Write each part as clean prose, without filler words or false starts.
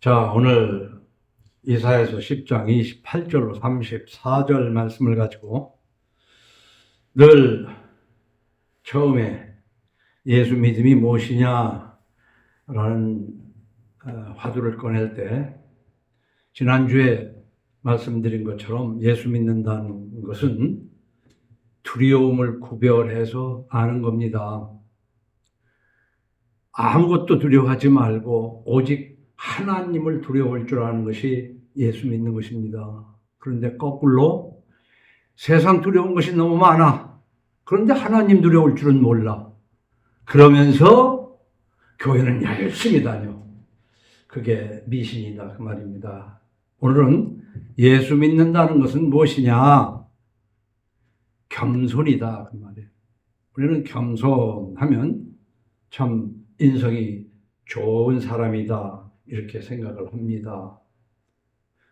자, 오늘 이사야서 10장 28절로 34절 말씀을 가지고 늘 처음에 예수 믿음이 무엇이냐라는 화두를 꺼낼 때 지난주에 말씀드린 것처럼 예수 믿는다는 것은 두려움을 구별해서 아는 겁니다. 아무것도 두려워하지 말고 오직 하나님을 두려워할 줄 아는 것이 예수 믿는 것입니다. 그런데 거꾸로 세상 두려운 것이 너무 많아. 그런데 하나님 두려울 줄은 몰라. 그러면서 교회는 열심히 다녀. 그게 미신이다 그 말입니다. 오늘은 예수 믿는다는 것은 무엇이냐? 겸손이다 그 말이에요. 우리는 겸손하면 참 인성이 좋은 사람이다 이렇게 생각을 합니다.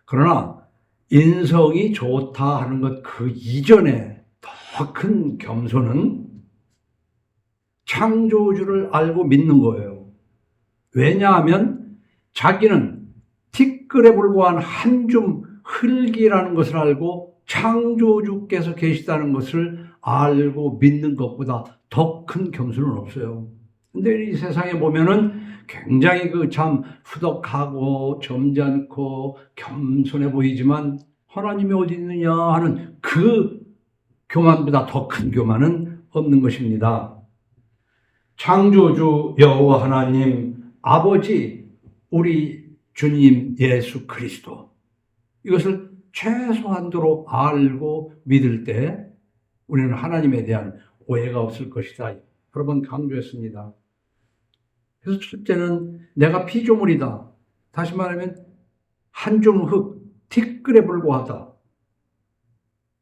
그러나 인성이 좋다 하는 것 그 이전에 더 큰 겸손은 창조주를 알고 믿는 거예요. 왜냐하면 자기는 티끌에 불과한 한 줌 흙이라는 것을 알고 창조주께서 계시다는 것을 알고 믿는 것보다 더 큰 겸손은 없어요. 근데 이 세상에 보면은 굉장히 참 후덕하고 점잖고 겸손해 보이지만 하나님이 어디 있느냐 하는 그 교만보다 더 큰 교만은 없는 것입니다. 창조주 여호와 하나님 아버지 우리 주님 예수 그리스도 이것을 최소한도로 알고 믿을 때 우리는 하나님에 대한 오해가 없을 것이다. 여러 번 강조했습니다. 그래서 첫째는 내가 피조물이다. 다시 말하면 한 줌 흙, 티끌에 불과하다.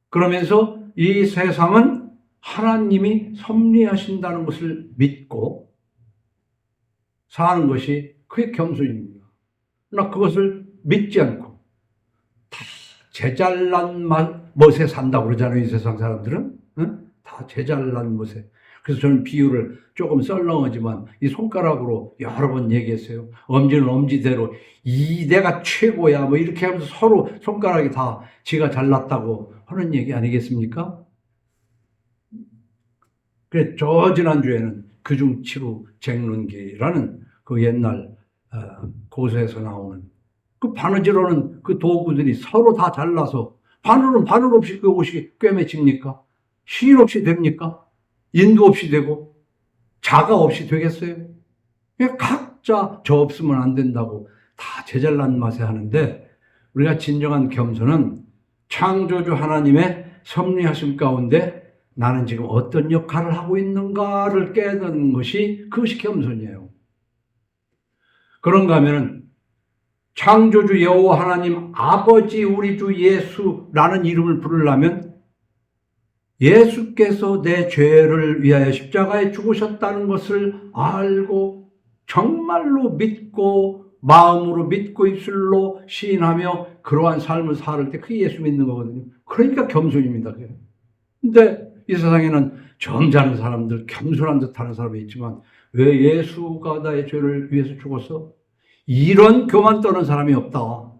그러면서 이 세상은 하나님이 섭리하신다는 것을 믿고 사는 것이 그게 겸손입니다. 그러나 그것을 믿지 않고 다 제잘난 멋에 산다고 그러잖아요. 이 세상 사람들은. 응? 다 제잘난 멋에. 그래서 저는 비유를 조금 썰렁하지만 이 손가락으로 여러 번 얘기했어요. 엄지는 엄지대로 내가 최고야 뭐 이렇게 하면서 서로 손가락이 다 지가 잘났다고 하는 얘기 아니겠습니까? 그래 저 지난주에는 규중치루 쟁론기라는 그 옛날 고서에서 나오는 그 바느질하는 그 도구들이 서로 다 잘나서 바늘 없이 그 옷이 꿰매집니까? 실 없이 됩니까? 인도 없이 되고 자가 없이 되겠어요? 각자 저 없으면 안 된다고 다 제잘난 맛에 하는데 우리가 진정한 겸손은 창조주 하나님의 섭리하심 가운데 나는 지금 어떤 역할을 하고 있는가를 깨닫는 것이 그것이 겸손이에요. 그런가 하면은 창조주 여호와 하나님 아버지 우리 주 예수라는 이름을 부르려면 예수께서 내 죄를 위하여 십자가에 죽으셨다는 것을 알고 정말로 믿고 마음으로 믿고 입술로 시인하며 그러한 삶을 살을 때 그게 예수 믿는 거거든요. 그러니까 겸손입니다. 근데 이 세상에는 점잖은 사람들, 겸손한 듯하는 사람이 있지만 왜 예수가 나의 죄를 위해서 죽었어? 이런 교만 떠는 사람이 없다.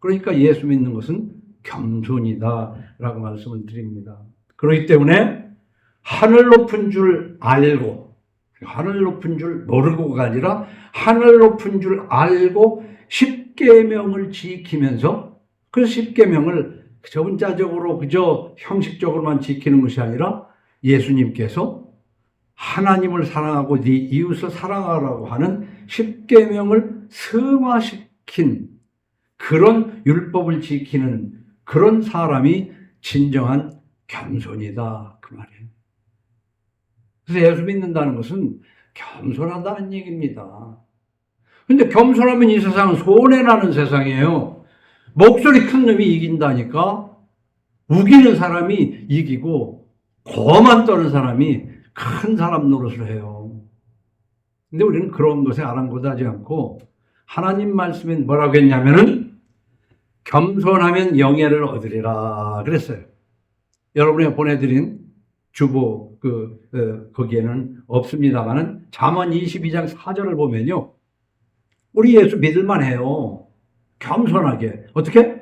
그러니까 예수 믿는 것은 겸손이다 라고 말씀을 드립니다. 그렇기 때문에 하늘 높은 줄 알고 하늘 높은 줄 모르고가 아니라 하늘 높은 줄 알고 십계명을 지키면서 그 십계명을 저 문자적으로 그저 형식적으로만 지키는 것이 아니라 예수님께서 하나님을 사랑하고 네 이웃을 사랑하라고 하는 십계명을 승화시킨 그런 율법을 지키는 그런 사람이 진정한 겸손이다 그 말이에요. 그래서 예수 믿는다는 것은 겸손하다는 얘기입니다. 근데 겸손하면 이 세상은 손해나는 세상이에요. 목소리 큰 놈이 이긴다니까 우기는 사람이 이기고 거만 떠는 사람이 큰 사람 노릇을 해요. 근데 우리는 그런 것에 아랑곳하지 않고 하나님 말씀에 뭐라고 했냐면은 겸손하면 영예를 얻으리라 그랬어요. 여러분이 보내드린 주보 거기에는 없습니다만은 잠언 22장 4절을 보면요. 우리 예수 믿을만 해요. 겸손하게. 어떻게?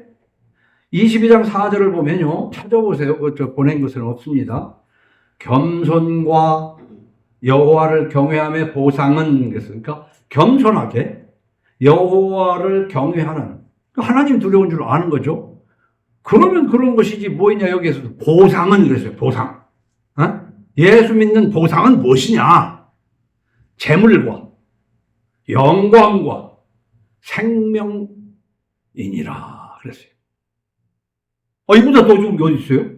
22장 4절을 보면요. 찾아보세요. 저 보낸 것은 없습니다. 겸손과 여호와를 경외함의 보상은 그랬으니까 겸손하게 여호와를 경외하는 하나님 두려운 줄 아는 거죠. 그러면 그런 것이지 뭐 있냐 여기에서 보상은 그랬어요. 보상. 어? 예수 믿는 보상은 무엇이냐? 재물과 영광과 생명이니라 그랬어요. 이보다 더 좋은 게 어디 있어요?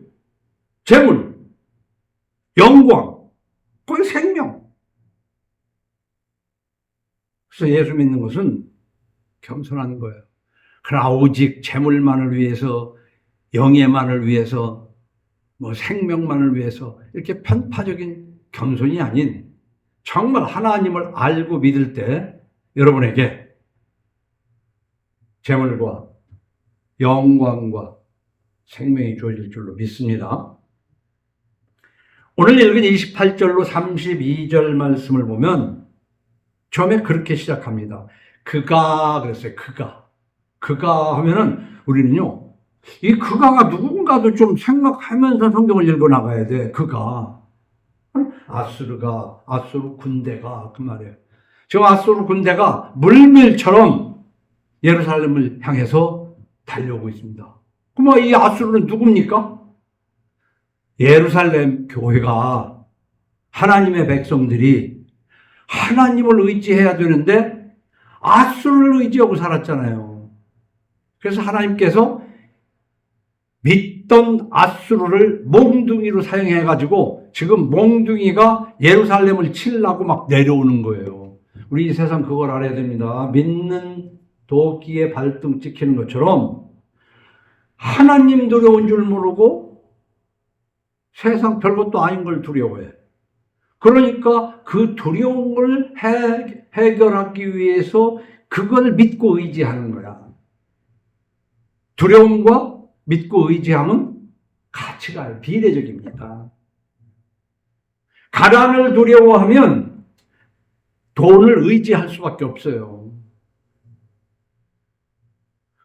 재물, 영광, 거기 생명. 그래서 예수 믿는 것은 겸손한 거예요. 그러나 오직 재물만을 위해서, 영예만을 위해서, 뭐 생명만을 위해서 이렇게 편파적인 겸손이 아닌 정말 하나님을 알고 믿을 때 여러분에게 재물과 영광과 생명이 주어질 줄로 믿습니다. 오늘 읽은 28절로 32절 말씀을 보면 처음에 그렇게 시작합니다. 그가 그랬어요. 그가 하면은 우리는요, 이 그가가 누군가도 좀 생각하면서 성경을 읽어 나가야 돼. 그가. 아수르 군대가 그 말이에요. 지금 아수르 군대가 물밀처럼 예루살렘을 향해서 달려오고 있습니다. 그럼 이 아수르는 누굽니까? 예루살렘 교회가 하나님의 백성들이 하나님을 의지해야 되는데 아수르를 의지하고 살았잖아요. 그래서 하나님께서 믿던 아수르를 몽둥이로 사용해가지고 지금 몽둥이가 예루살렘을 치려고 막 내려오는 거예요. 우리 이 세상 그걸 알아야 됩니다. 믿는 도끼에 발등 찍히는 것처럼 하나님 두려운 줄 모르고 세상 별것도 아닌 걸 두려워해. 그러니까 그 두려운 걸 해결하기 위해서 그걸 믿고 의지하는 거야. 두려움과 믿고 의지함은 가치가 비례적입니다. 가난을 두려워하면 돈을 의지할 수밖에 없어요.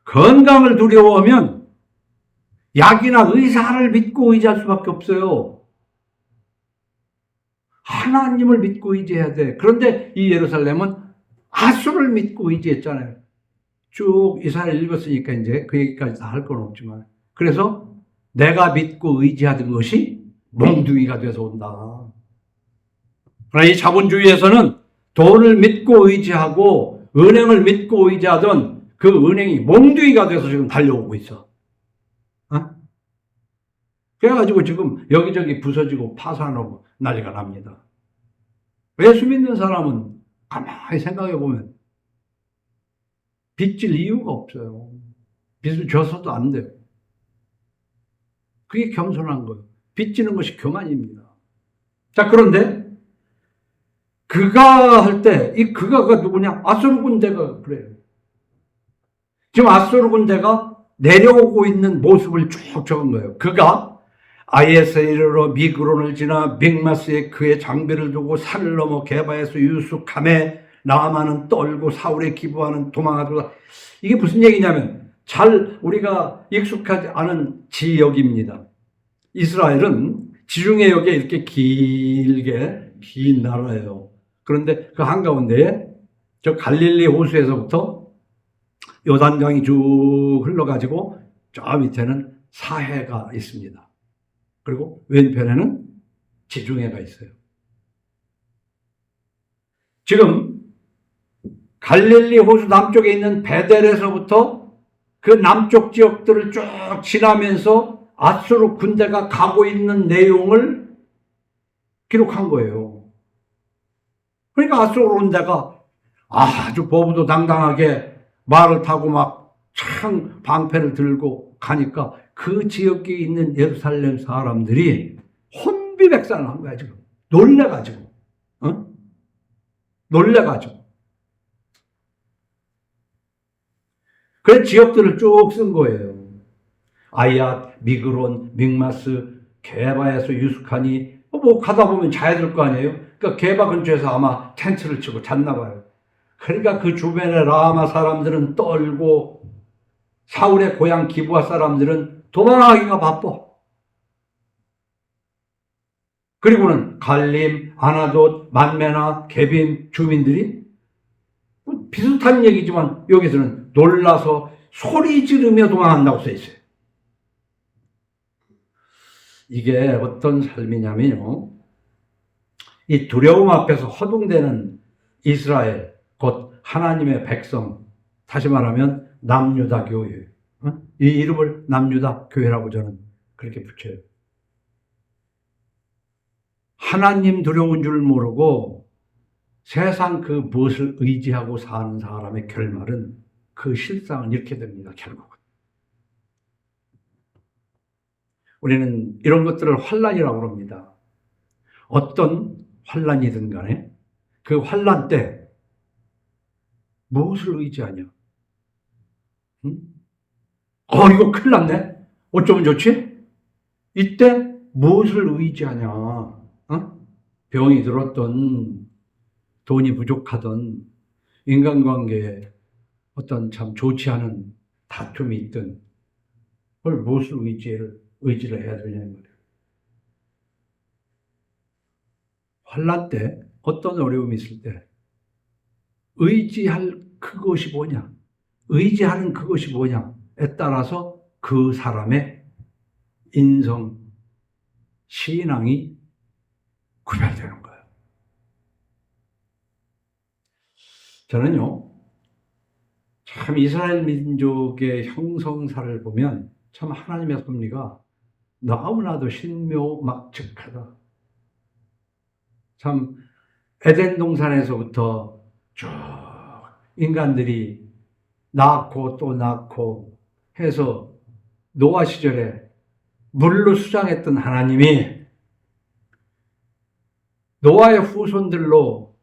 건강을 두려워하면 약이나 의사를 믿고 의지할 수밖에 없어요. 하나님을 믿고 의지해야 돼. 그런데 이 예루살렘은 아수를 믿고 의지했잖아요. 쭉 이사야를 읽었으니까 이제 그 얘기까지 다 할 건 없지만. 그래서 내가 믿고 의지하던 것이 몽둥이가 돼서 온다. 그러나 이 자본주의에서는 돈을 믿고 의지하고 은행을 믿고 의지하던 그 은행이 몽둥이가 돼서 지금 달려오고 있어. 그래가지고 지금 여기저기 부서지고 파산하고 난리가 납니다. 예수 믿는 사람은 가만히 생각해 보면 빚질 이유가 없어요. 빚을 져서도 안 돼요. 그게 겸손한 거예요. 빚지는 것이 교만입니다. 자, 그런데 그가 할 때 이 그가가 누구냐? 아수르 군대가 그래요. 지금 아수르 군대가 내려오고 있는 모습을 쭉 적은 거예요. 그가 아이에서 이르러 미그론을 지나 믹마스에 그의 장비를 두고 산을 넘어 게바에서 유숙함에 나아만은 떨고 사울의 기부하는 도망하더라. 이게 무슨 얘기냐면 잘 우리가 익숙하지 않은 지역입니다. 이스라엘은 지중해 역에 이렇게 길게 긴 나라예요. 그런데 그 한가운데에 저 갈릴리 호수에서부터 요단강이 쭉 흘러가지고 저 밑에는 사해가 있습니다. 그리고 왼편에는 지중해가 있어요. 지금 갈릴리 호수 남쪽에 있는 베델에서부터 그 남쪽 지역들을 쭉 지나면서 아수르 군대가 가고 있는 내용을 기록한 거예요. 그러니까 아수르 군대가 아주 보부도당당하게 말을 타고 막 창 방패를 들고 가니까 그 지역에 있는 예루살렘 사람들이 혼비백산을 한 거야, 지금. 놀래가지고. 놀래가지고. 그래서 지역들을 쭉 쓴 거예요. 아이앗, 미그론, 믹마스, 게바에서 유숙하니, 뭐 가다 보면 자야 될 거 아니에요? 그러니까 게바 근처에서 아마 텐트를 치고 잤나 봐요. 그러니까 그 주변의 라마 사람들은 떨고 사울의 고향 기브아 사람들은 도망하기가 바빠. 그리고는 갈림, 아나돗, 만메나, 게빈 주민들이 비슷한 얘기지만 여기서는 놀라서 소리 지르며 도망한다고 써 있어요. 이게 어떤 삶이냐면요, 이 두려움 앞에서 허둥대는 이스라엘, 곧 하나님의 백성, 다시 말하면 남유다 교회, 이 이름을 남유다 교회라고 저는 그렇게 붙여요. 하나님 두려운 줄 모르고 세상 그 무엇을 의지하고 사는 사람의 결말은, 그 실상은 이렇게 됩니다. 결국은 우리는 이런 것들을 환난이라고 합니다. 어떤 환난이든 간에 그 환난 때 무엇을 의지하냐? 응? 이거 큰일 났네? 어쩌면 좋지? 이때 무엇을 의지하냐? 병이 들었던, 돈이 부족하던, 인간관계에 어떤 참 좋지 않은 다툼이 있든, 그걸 무엇을 의지를 해야 되냐는 말이에요. 환난 때, 어떤 어려움이 있을 때 의지할 그것이 뭐냐, 의지하는 그것이 뭐냐에 따라서 그 사람의 인성, 신앙이 구별되는 거예요. 저는요, 참 이스라엘 민족의 형성사를 보면 참 하나님의 섭리가 너무나도 신묘막측하다. 참 에덴 동산에서부터 쭉 인간들이 낳고 또 낳고 해서 노아 시절에 물로 수장했던 하나님이 노아의 후손들로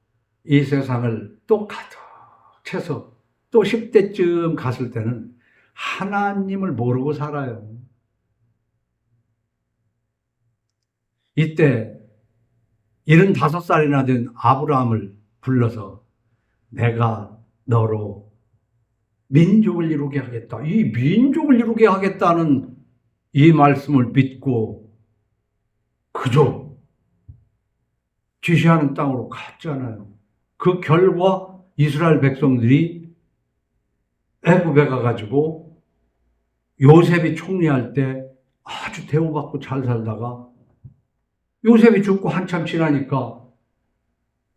이 세상을 또 가득 채서 또 10대쯤 갔을 때는 하나님을 모르고 살아요. 이때 75살이나 된 아브라함을 불러서 내가 너로 민족을 이루게 하겠다. 이 민족을 이루게 하겠다는 이 말씀을 믿고 그저 지시하는 땅으로 갔잖아요. 그 결과 이스라엘 백성들이 애굽에 가가지고 요셉이 총리할 때 아주 대우받고 잘 살다가 요셉이 죽고 한참 지나니까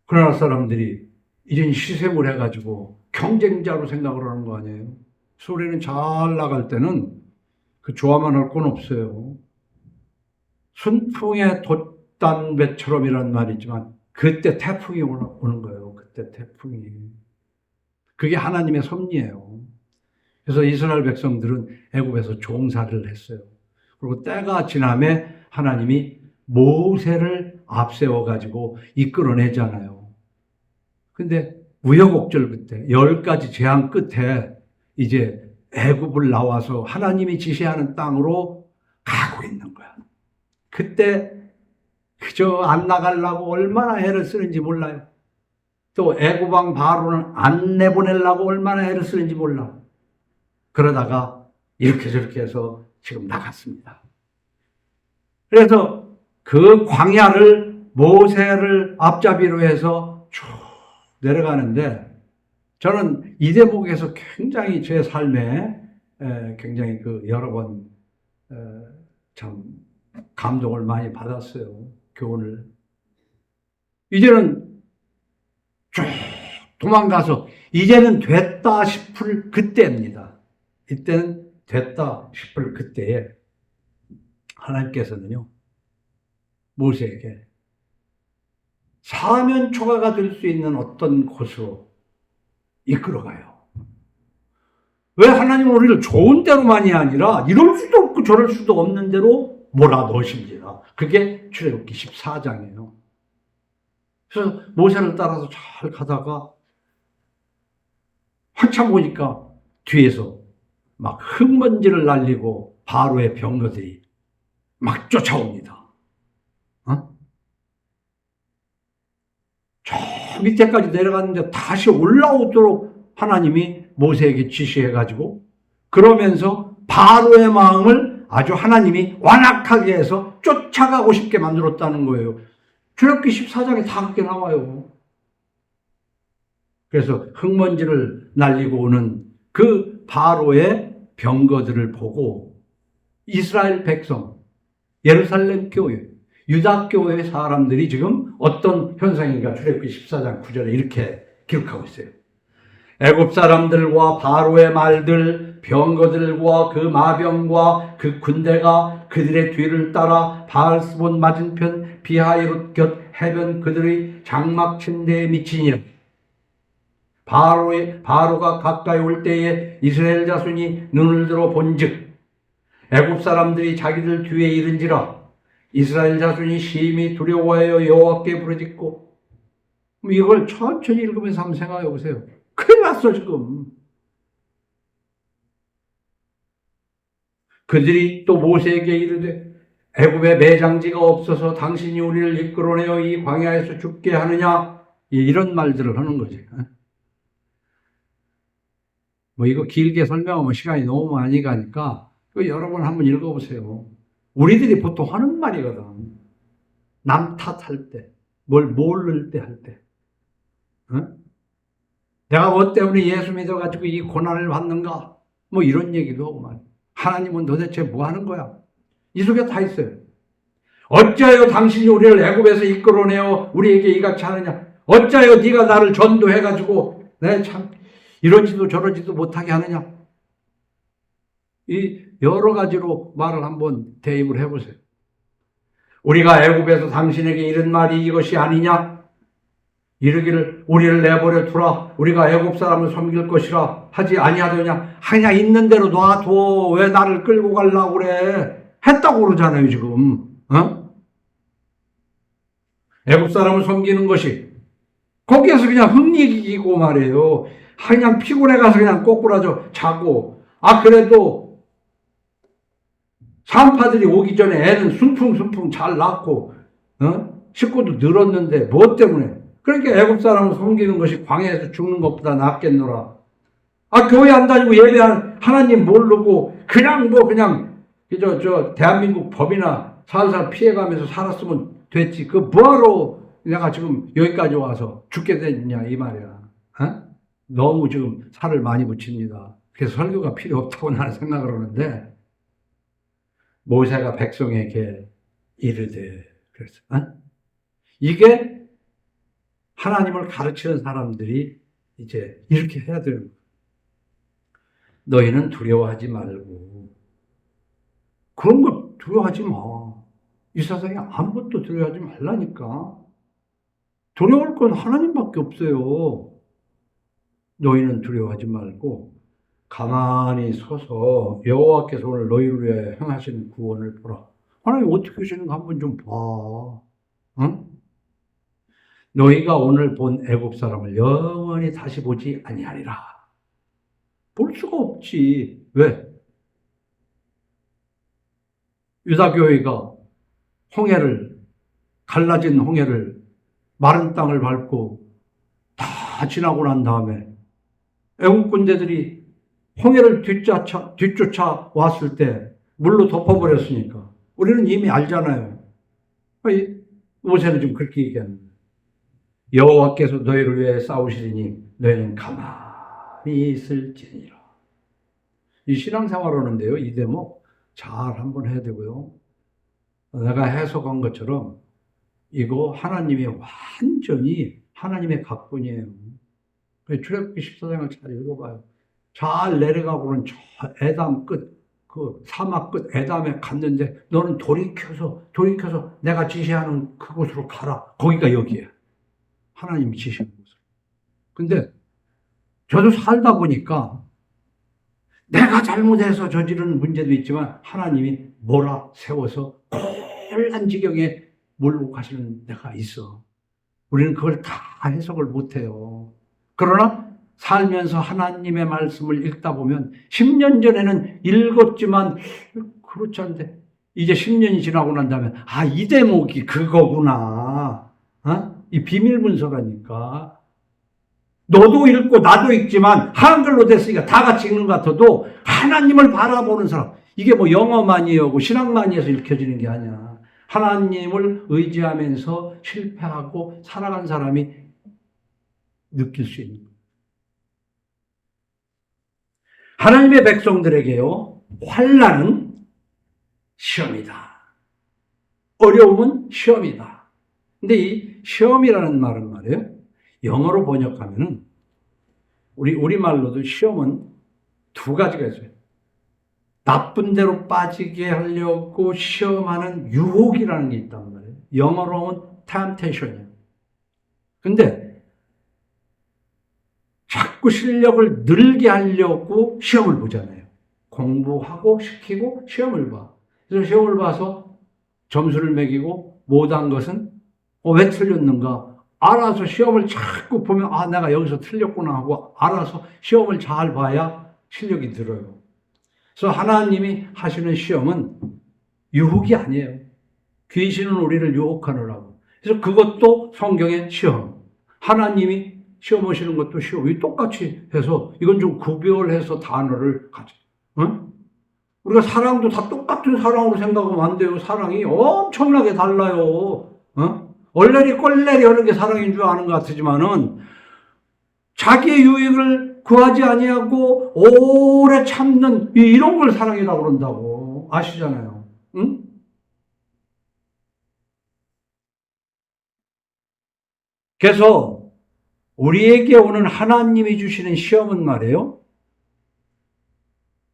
그 나라 사람들이 이젠 시샘을 해가지고 경쟁자로 생각을 하는 거 아니에요. 소리는 잘 나갈 때는 그 좋아만 할 건 없어요. 순풍에 돛단배처럼이란 말이지만 그때 태풍이 오는 거예요. 그때 태풍이. 그게 하나님의 섭리예요. 그래서 이스라엘 백성들은 애굽에서 종살이를 했어요. 그리고 때가 지남에 하나님이 모세를 앞세워가지고 이끌어내잖아요. 근데 우여곡절 끝에 10가지 재앙 끝에 이제 애굽을 나와서 하나님이 지시하는 땅으로 가고 있는 거야. 그때 그저 안 나가려고 얼마나 애를 쓰는지 몰라요. 또 애굽 왕 바로는 안 내보내려고 얼마나 애를 쓰는지 몰라. 그러다가 이렇게 저렇게 해서 지금 나갔습니다. 그래서 그 광야를 모세를 앞잡이로 해서 쭉 내려가는데, 저는 이 대목에서 굉장히 제 삶에 굉장히 여러 번 참 감동을 많이 받았어요. 교훈을. 이제는 쭉 도망가서 이제는 됐다 싶을 그때입니다. 이때는 됐다 싶을 그때에 하나님께서는요, 모세에게 사면초가가 될 수 있는 어떤 곳으로 이끌어가요. 왜 하나님은 우리를 좋은 대로만이 아니라 이럴 수도 없고 저럴 수도 없는 대로 몰아넣으십니다. 그게 출애굽기 14장이에요. 그래서 모세를 따라서 잘 가다가 한참 보니까 뒤에서 막 흙먼지를 날리고 바로의 병거들이 막 쫓아옵니다. 저 밑에까지 내려갔는데 다시 올라오도록 하나님이 모세에게 지시해가지고 그러면서 바로의 마음을 아주 하나님이 완악하게 해서 쫓아가고 싶게 만들었다는 거예요. 출애굽기 14장에 다 그렇게 나와요. 그래서 흙먼지를 날리고 오는 그 바로의 병거들을 보고 이스라엘 백성, 예루살렘 교회, 유다 교회 사람들이 지금 어떤 현상인가 출애굽기 14장 9절에 이렇게 기록하고 있어요. 애굽 사람들과 바로의 말들, 병거들과 그 마병과 그 군대가 그들의 뒤를 따라 바알스본 맞은편 비하이롯 곁 해변 그들의 장막 침대에 미치니라. 바로가 가까이 올 때에 이스라엘 자손이 눈을 들어 본즉 애굽 사람들이 자기들 뒤에 이른지라. 이스라엘 자손이 심히 두려워하여 여호와께 부르짖고. 이걸 천천히 읽으면서 한번 생각해 보세요. 큰일 났어 지금. 그들이 또 모세에게 이르되 애굽에 매장지가 없어서 당신이 우리를 이끌어내어 이 광야에서 죽게 하느냐, 이런 말들을 하는 거지. 뭐 이거 길게 설명하면 시간이 너무 많이 가니까 여러 번 한번 읽어보세요. 우리들이 보통 하는 말이거든. 남 탓할 때, 뭘 모를 때 할 때. 어? 내가 뭐 때문에 예수 믿어가지고 이 고난을 받는가? 뭐 이런 얘기도 하고 말이야. 하나님은 도대체 뭐 하는 거야? 이 속에 다 있어요. 어찌하여 당신이 우리를 애굽에서 이끌어내어 우리에게 이같이 하느냐? 어찌하여 네가 나를 전도해가지고 내 참 이러지도 저러지도 못하게 하느냐? 이 여러 가지로 말을 한번 대입을 해보세요. 우리가 애굽에서 당신에게 이른 말이 이것이 아니냐? 이르기를 우리를 내버려 두라. 우리가 애굽 사람을 섬길 것이라 하지 아니하더냐? 그냥 있는 대로 놔둬. 왜 나를 끌고 가려고 그래? 했다고 그러잖아요 지금. 애굽 사람을 섬기는 것이 거기에서 그냥 흥이기고 말이에요. 그냥 피곤해 가서 그냥 꼬꾸라져 자고. 그래도 산파들이 오기 전에 애는 순풍순풍 잘 낳고 식구도 늘었는데 뭐 때문에? 그러니까 애굽 사람을 섬기는 것이 광야에서 죽는 것보다 낫겠노라. 교회 안 다니고 예배한 하나님 모르고 그냥 저 대한민국 법이나 살살 피해가면서 살았으면 됐지. 그 뭐하러 내가 지금 여기까지 와서 죽게 됐냐 이 말이야. 너무 지금 살을 많이 붙입니다. 그래서 설교가 필요 없다고 나는 생각을 하는데, 모세가 백성에게 이르되, 그래서 이게 하나님을 가르치는 사람들이 이제 이렇게 해야 되는 거예요. 너희는 두려워하지 말고. 그런 거 두려워하지 마. 이 세상에 아무것도 두려워하지 말라니까. 두려울 건 하나님밖에 없어요. 너희는 두려워하지 말고 가만히 서서 여호와께서 오늘 너희를 위해 행하시는 구원을 보라. 하나님 어떻게 하시는가 한번 좀 봐. 너희가 오늘 본 애굽 사람을 영원히 다시 보지 아니하리라. 볼 수가 없지. 왜? 유다교회가 갈라진 홍해를 마른 땅을 밟고 다 지나고 난 다음에 애국 군대들이 홍해를 뒤쫓아 왔을 때 물로 덮어버렸으니까 우리는 이미 알잖아요. 모세는 지금 그렇게 얘기하는 거예요. 여호와께서 너희를 위해 싸우시리니 너희는 가만히 있을지니라. 이 신앙생활 하는데요, 이 대목 잘 한번 해야 되고요. 내가 해석한 것처럼 이거 하나님이 완전히 하나님의 각본이에요. 출애굽기 14장을 잘 읽어봐요. 잘 내려가고는 저 에담 끝, 그 사막 끝 에담에 갔는데 너는 돌이켜서 내가 지시하는 그곳으로 가라. 거기가 여기야. 하나님이 지시하는 곳으로. 근데 저도 살다 보니까 내가 잘못해서 저지른 문제도 있지만 하나님이 몰아 세워서 곤란 지경에 몰고 가시는 데가 있어. 우리는 그걸 다 해석을 못해요. 그러나 살면서 하나님의 말씀을 읽다 보면 10년 전에는 읽었지만 그렇지 않은데 이제 10년이 지나고 난 다음에 이 대목이 그거구나. 이 비밀 문서라니까. 너도 읽고 나도 읽지만 한글로 됐으니까 다 같이 읽는 것 같아도 하나님을 바라보는 사람, 이게 뭐 영어만이 하고 신학만이 해서 읽혀지는 게 아니야. 하나님을 의지하면서 실패하고 살아간 사람이 느낄 수 있는 거예요. 하나님의 백성들에게요, 환난은 시험이다. 어려움은 시험이다. 근데 이 시험이라는 말은 말이에요, 영어로 번역하면은 우리말로도 시험은 두 가지가 있어요. 나쁜 데로 빠지게 하려고 시험하는 유혹이라는 게 있단 말이에요. 영어로는 temptation이에요. 근데 자꾸 실력을 늘게 하려고 시험을 보잖아요. 공부하고 시키고 시험을 봐. 그래서 시험을 봐서 점수를 매기고 못한 것은 왜 틀렸는가? 알아서 시험을 자꾸 보면 내가 여기서 틀렸구나 하고 알아서 시험을 잘 봐야 실력이 늘어요. 그래서 하나님이 하시는 시험은 유혹이 아니에요. 귀신은 우리를 유혹하느라고. 그래서 그것도 성경의 시험. 하나님이 시험 오시는 것도 시험이 똑같이 해서 이건 좀 구별해서 단어를 가져. 응? 우리가 사랑도 다 똑같은 사랑으로 생각하면 안 돼요. 사랑이 엄청나게 달라요. 얼레리 꼴레리 하는 게 사랑인 줄 아는 것 같지만은 자기의 유익을 구하지 아니하고 오래 참는 이런 걸 사랑이라고 그런다고 아시잖아요. 응? 그래서 우리에게 오는 하나님이 주시는 시험은 말이에요,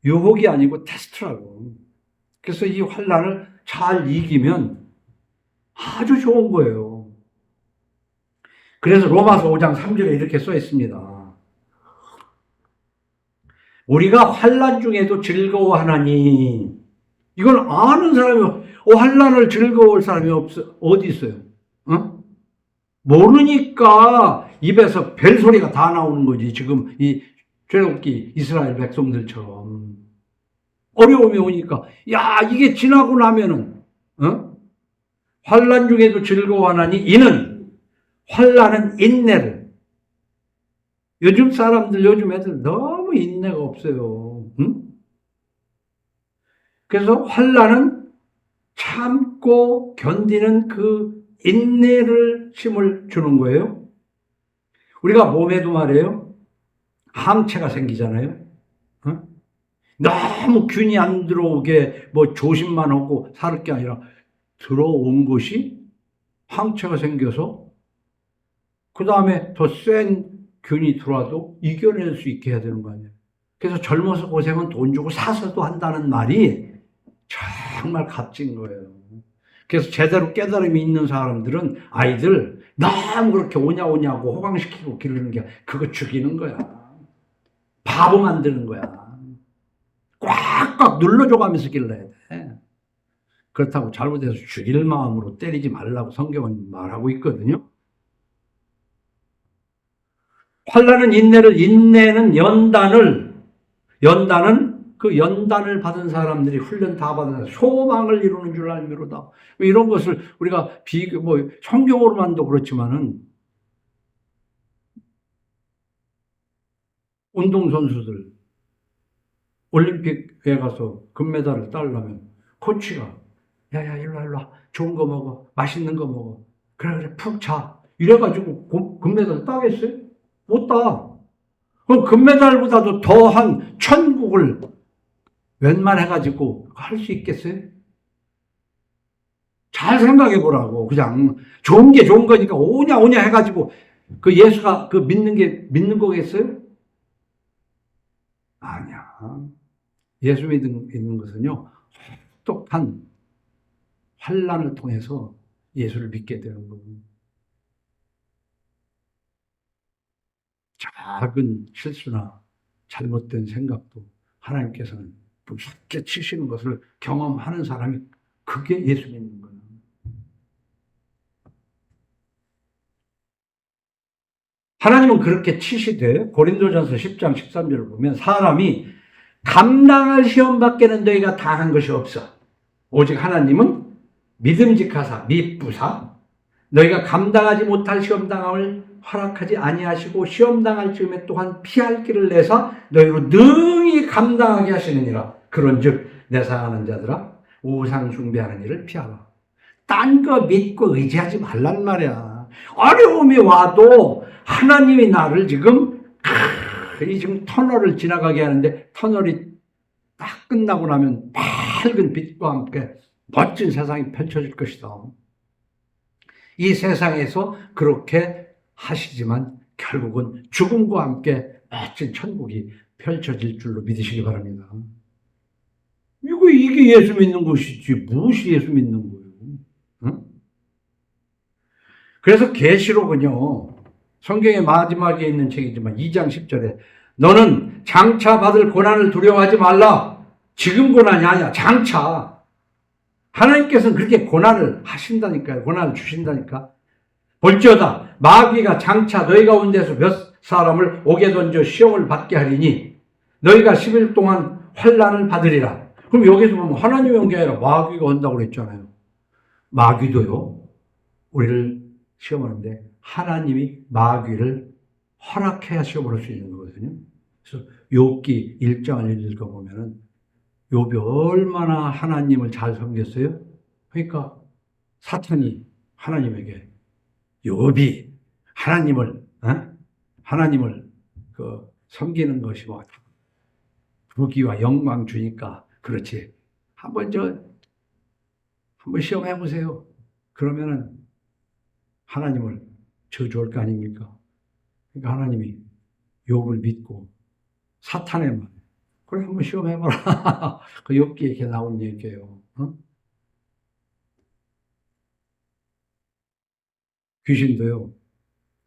유혹이 아니고 테스트라고. 그래서 이 환난을 잘 이기면 아주 좋은 거예요. 그래서 로마서 5장 3절에 이렇게 써 있습니다. 우리가 환난 중에도 즐거워하나니. 이걸 아는 사람이, 환난을 즐거워할 사람이 어디 있어요? 모르니까 입에서 벨소리가 다 나오는 거지. 지금 이 출애굽기 이스라엘 백성들처럼 어려움이 오니까 이게 지나고 나면은 환난 중에도 즐거워하나니 이는 환난은 인내를. 요즘 사람들, 요즘 애들 너무 인내가 없어요. 그래서 환난은 참고 견디는 그 인내를 힘을 주는 거예요. 우리가 몸에도 말이에요, 항체가 생기잖아요. 너무 균이 안 들어오게 뭐 조심만 하고 살 게 아니라 들어온 것이 항체가 생겨서 그 다음에 더 센 균이 들어와도 이겨낼 수 있게 해야 되는 거 아니에요. 그래서 젊어서 고생은 돈 주고 사서도 한다는 말이 정말 값진 거예요. 그래서 제대로 깨달음이 있는 사람들은 아이들 너무 그렇게 오냐고 호강시키고 기르는 게 그거 죽이는 거야. 바보 만드는 거야. 꽉꽉 눌러줘가면서 길러야 돼. 그렇다고 잘못해서 죽일 마음으로 때리지 말라고 성경은 말하고 있거든요. 환난은 인내를, 인내는 연단은 그 연단을 받은 사람들이, 훈련 다 받은 사람들, 소망을 이루는 줄 알미로다. 이런 것을 우리가 성경으로만도 그렇지만은 운동선수들 올림픽에 가서 금메달을 따려면 코치가 야야 일로 와 좋은 거 먹어, 맛있는 거 먹어, 그래 푹 자, 이래가지고 금메달 따겠어요? 못 따. 그럼 금메달보다도 더한 천국을 웬만해가지고 할 수 있겠어요? 잘 생각해 보라고. 그냥 좋은 게 좋은 거니까 오냐 해가지고 그 예수가 그 믿는 거겠어요? 아니야. 예수 믿는 것은요, 혹독한 환난을 통해서 예수를 믿게 되는 거예요. 작은 실수나 잘못된 생각도 하나님께서는 무섭게 치시는 것을 경험하는 사람이, 그게 예수 믿는 거예요. 하나님은 그렇게 치시되 고린도전서 10장 13절을 보면 사람이 감당할 시험 밖에는 너희가 당한 것이 없어. 오직 하나님은 믿음직하사 미쁘사 너희가 감당하지 못할 시험당함을 허락하지 아니하시고 시험당할 즈음에 또한 피할 길을 내사 너희로 능히 감당하게 하시느니라. 그런즉 내 사랑하는 자들아 우상 숭배하는 일을 피하라. 딴 거 믿고 의지하지 말란 말이야. 어려움이 와도 하나님이 나를 지금 터널을 지나가게 하는데 터널이 딱 끝나고 나면 밝은 빛과 함께 멋진 세상이 펼쳐질 것이다. 이 세상에서 그렇게 하시지만 결국은 죽음과 함께 멋진 천국이 펼쳐질 줄로 믿으시기 바랍니다. 이게 예수 믿는 것이지 무엇이 예수 믿는 거예요? 응? 그래서 계시록은요, 성경의 마지막에 있는 책이지만 2장 10절에 너는 장차 받을 고난을 두려워하지 말라. 지금 고난이 아니야. 장차. 하나님께서는 그렇게 고난을 하신다니까요. 고난을 주신다니까. 볼지어다 마귀가 장차 너희 가운데서 몇 사람을 옥에 던져 시험을 받게 하리니 너희가 10일 동안 환난을 받으리라. 그럼 여기서 보면 하나님이 온 게 아니라 마귀가 온다고 그랬잖아요. 마귀도요, 우리를 시험하는데 하나님이 마귀를 허락해야 시험을 할 수 있는 거거든요. 그래서 욥기 1장을 읽어보면은 욥이 얼마나 하나님을 잘 섬겼어요? 그러니까 사탄이 하나님에게 욥이 하나님을 섬기는 것이 뭐 부귀와 영광 주니까 그렇지. 한번 시험해 보세요. 그러면은 하나님을 저주할 거 아닙니까? 그러니까 하나님이 욥을 믿고 사탄의 말, 그래 한번 시험해 봐라. 그 욥기에 이렇게 나온 얘기예요. 귀신도요,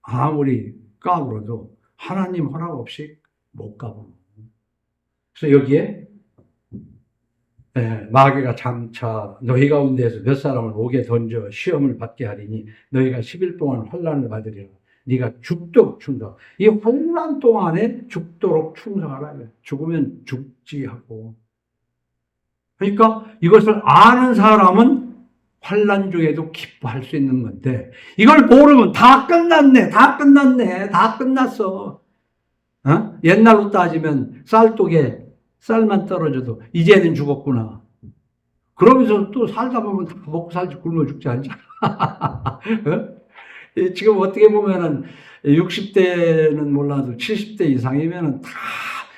아무리 까불어도 하나님 허락 없이 못 까불어. 그래서 여기에 마귀가 장차 너희 가운데에서 몇 사람을 옥에 던져 시험을 받게 하리니 너희가 10일 동안 환난을 받으리라. 네가 죽도록 충성. 이 환난 동안에 죽도록 충성하라. 죽으면 죽지 하고. 그러니까 이것을 아는 사람은 환난 중에도 기뻐할 수 있는 건데 이걸 모르면 다 끝났네. 다 끝났어. 옛날로 따지면 쌀독에 쌀만 떨어져도 이제는 죽었구나. 그러면서 또 살다 보면 다 먹고 살지 굶어 죽지 않잖아. 지금 어떻게 보면은 60대는 몰라도 70대 이상이면은 다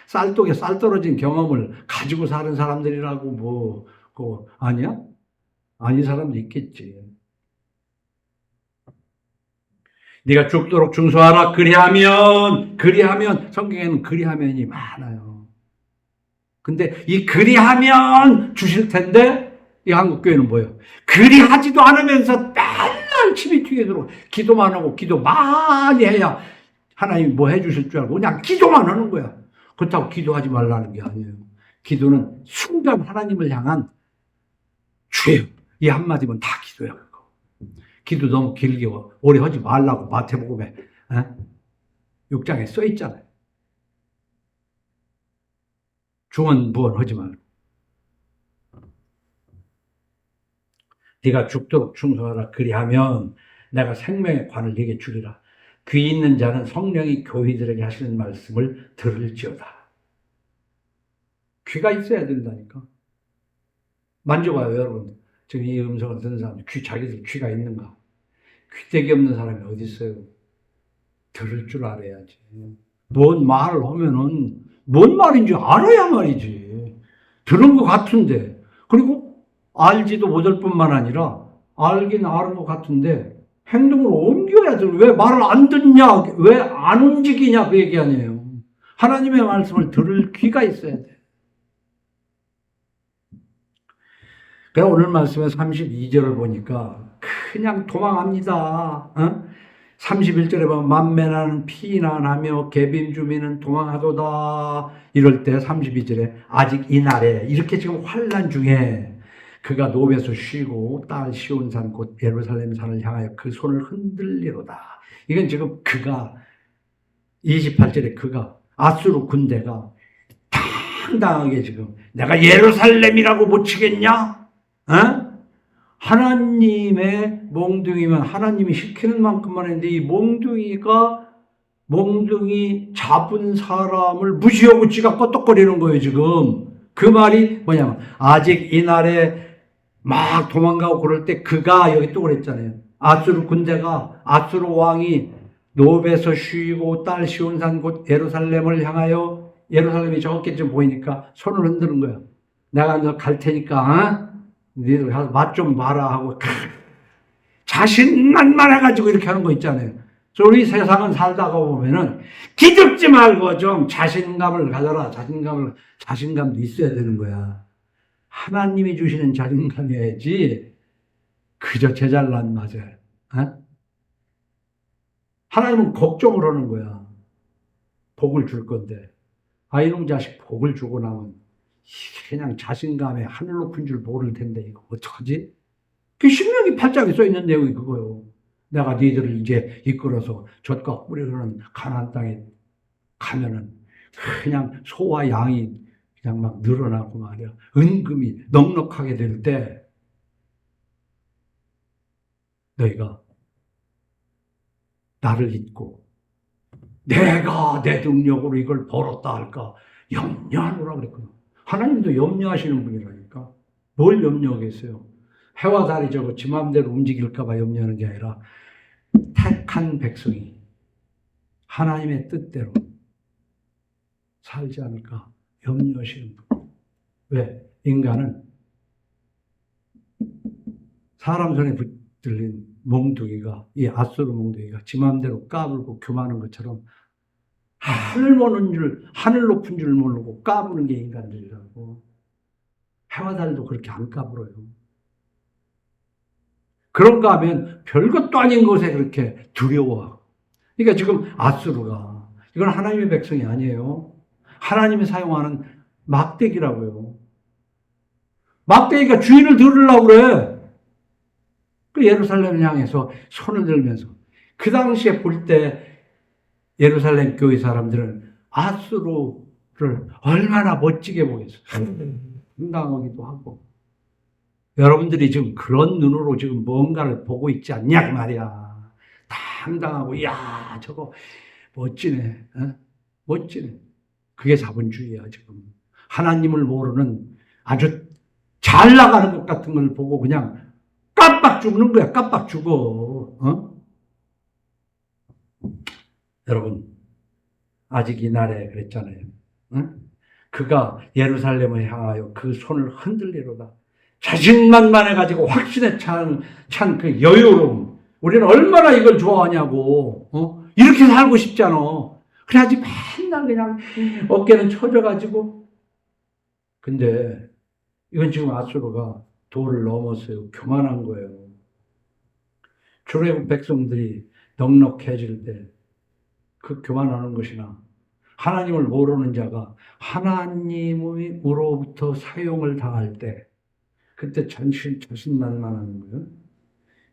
쌀독에 쌀 떨어진 경험을 가지고 사는 사람들이라고 아니야? 아닌 사람도 있겠지. 네가 죽도록 충성하라. 그리하면 성경에는 그리하면이 많아요. 근데 이 그리하면 주실 텐데 이 한국교회는 뭐예요? 그리하지도 않으면서 맨날 침이 튀기도록 기도만 하고 기도 많이 해야 하나님이 뭐 해주실 줄 알고 그냥 기도만 하는 거야. 그렇다고 기도하지 말라는 게 아니에요. 기도는 순간 하나님을 향한 주예요. 이 한마디면 다 기도야. 그거. 기도 너무 길게 오래 하지 말라고 마태복음에 6장에 써 있잖아요. 중언부언 하지 말고. 네가 죽도록 충성하라. 그리하면 내가 생명의 관을 네게 주리라. 귀 있는 자는 성령이 교회들에게 하시는 말씀을 들을지어다. 귀가 있어야 된다니까. 만져봐요, 여러분. 지금 이 음성을 듣는 사람, 자기들 귀가 있는가? 귀대기 없는 사람이 어디 있어요? 들을 줄 알아야지. 뭔 말을 하면은 뭔 말인지 알아야 말이지. 들은 것 같은데. 그리고 알지도 못할 뿐만 아니라 알긴 아는 것 같은데 행동으로 옮겨야 돼. 왜 말을 안 듣냐? 왜 안 움직이냐? 그 얘기 아니에요. 하나님의 말씀을 들을 귀가 있어야 돼. 그래서 오늘 말씀에 32절을 보니까 그냥 도망합니다. 31절에 보면 만면하는 피난하며 계빈 주민은 도망하도다. 이럴 때 32절에 아직 이날에 이렇게 지금 환난 중에 그가 노베에서 쉬고 딸 시온산 곧 예루살렘 산을 향하여 그 손을 흔들리로다. 이건 지금 그가 28절에 그가 아수르 군대가 당당하게 지금 내가 예루살렘이라고 못 치겠냐? 하나님의 몽둥이면 하나님이 시키는 만큼만 했는데 이 몽둥이 잡은 사람을 무시하고 지가 껐덕거리는 거예요, 지금. 그 말이 뭐냐면, 아직 이날에 막 도망가고 그럴 때 그가 여기 또 그랬잖아요. 아수르 왕이 노베에서 쉬고 딸 시온산 곧 예루살렘을 향하여 예루살렘이 저렇게 좀 보이니까 손을 흔드는 거야. 내가 너 갈 테니까, 너희들 가서 맛 좀 봐라 하고, 자신만만해가지고 이렇게 하는 거 있잖아요. 그래서 우리 세상은 살다가 보면은 기죽지 말고 좀 자신감을 가져라. 자신감도 있어야 되는 거야. 하나님이 주시는 자신감이어야지 그저 제잘난 맛에. 어? 하나님은 걱정을 하는 거야. 복을 줄 건데. 이놈 자식 복을 주고 나면 그냥 자신감에 하늘 높은 줄 모를 텐데 이거 어떡하지? 그 신명기 8장에 써 있는 내용이 그거예요. 내가 너희들을 이제 이끌어서 젖과 꿀이 흐르는 가나안 땅에 가면은 그냥 소와 양이 그냥 막 늘어나고 말이야. 은금이 넉넉하게 될 때 너희가 나를 잊고 내가 내 능력으로 이걸 벌었다 할까 염려하노라 그랬거든. 하나님도 염려하시는 분이라니까. 뭘 염려하겠어요? 해와 달이 저거 지 마음대로 움직일까봐 염려하는 게 아니라 택한 백성이 하나님의 뜻대로 살지 않을까 염려하시는 분. 왜? 인간은 사람 손에 붙들린 몽둥이가, 이 아수르 몽둥이가 지 마음대로 까불고 교만한 것처럼 하늘 높은 줄 모르고 까부는 게 인간들이라고. 해와 달도 그렇게 안 까불어요. 그런가 하면 별것도 아닌 것에 그렇게 두려워. 그러니까 지금 아수르가, 이건 하나님의 백성이 아니에요. 하나님이 사용하는 막대기라고요. 막대기가 주인을 들으려고 그래. 그 예루살렘을 향해서 손을 들면서. 그 당시에 볼 때 예루살렘 교회 사람들은 아수르를 얼마나 멋지게 보겠어요. 당하기도 하고. 여러분들이 지금 그런 눈으로 지금 뭔가를 보고 있지 않냐 그 말이야. 당당하고 야 저거 멋지네. 어? 멋지네. 그게 자본주의야 지금. 하나님을 모르는 아주 잘 나가는 것 같은 걸 보고 그냥 깜빡 죽는 거야. 깜빡 죽어. 어? 여러분 아직 이날에 그랬잖아요. 어? 그가 예루살렘을 향하여 그 손을 흔들리로다. 자신만만해가지고 확신에 찬 그 여유로움. 우리는 얼마나 이걸 좋아하냐고. 이렇게 살고 싶잖아. 그래야지 맨날 그냥 어깨는 처져가지고. 근데 이건 지금 아수르가 도를 넘었어요. 교만한 거예요. 출애굽 백성들이 넉넉해질 때 그 교만하는 것이나 하나님을 모르는 자가 하나님으로부터 사용을 당할 때 그때 자신만만하는 거예요.